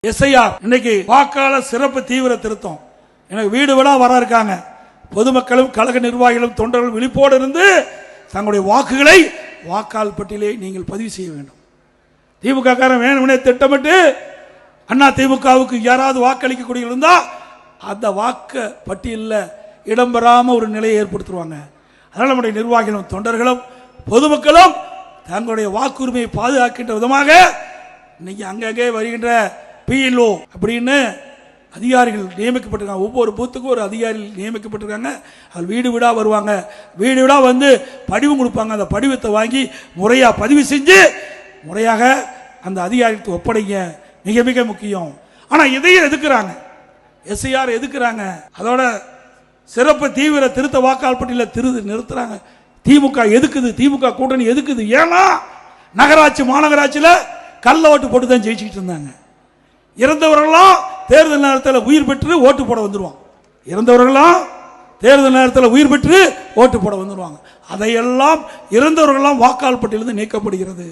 SIR இன்னைக்கு வாக்காளர் சிறப்பு தீவிர திருத்தம். எனக்கு வீடு விடா வர இருக்காங்க. பொதுமக்களும் கழக நிர்வாகிகளும் தொண்டர்கள் விழிப்போடு இருந்து தங்களுடைய வாக்குகளை வாக்காளர் பட்டியலை நீங்கள் பதிவு செய்ய வேண்டும். திமுக காரன் வேணும்னே திட்டமிட்டு அண்ணா திமுகவுக்கு யாராவது வாக்களிக்கக்கூடிய இருந்தா அந்த வாக்கு பட்டியலில் இடம்பெறாம ஒரு நிலையை ஏற்படுத்துவாங்க. அதனால் நம்முடைய நிர்வாகிகளும் தொண்டர்களும் பொதுமக்களும் தங்களுடைய வாக்குரிமையை பாதுகாக்கின்ற விதமாக இன்னைக்கு அங்கங்கே வருகின்ற பிஎல்ஓ அப்படின்னு அதிகாரிகள் நியமிக்கப்பட்டிருக்காங்க. ஒவ்வொரு பூத்துக்கும் ஒரு அதிகாரிகள் நியமிக்கப்பட்டிருக்காங்க. அது வீடு வீடாக வருவாங்க. வீடு வீடாக வந்து படிவம் கொடுப்பாங்க. அந்த படிவத்தை வாங்கி முறையாக பதிவு செஞ்சு முறையாக அந்த அதிகாரிகளுக்கு ஒப்படைங்க. மிக மிக முக்கியம். ஆனால் இதையும் எதுக்குறாங்க, எஸ்ஐஆர் எதுக்குறாங்க, அதோட சிறப்பு தீவிர திருத்த வாக்காளர் பட்டியலில் நிறுத்துறாங்க. திமுக எதுக்குது, திமுக கூட்டணி எதுக்குது? ஏன்னா நகராட்சி மாநகராட்சியில் கள்ள ஓட்டு போட்டு தான் ஜெயிச்சுக்கிட்டு இருந்தாங்க. இறந்தவர்கள்லாம் தேர்தல் நேரத்தில் உயிர் பெற்று ஓட்டு போட வந்துடுவாங்க. இறந்தவர்கள்லாம் தேர்தல் நேரத்தில் உயிர் பெற்று ஓட்டு போட வந்துடுவாங்க. அதையெல்லாம் இறந்தவர்கள்லாம் வாக்காளர் பட்டியலிருந்து நீக்கப்படுகிறது.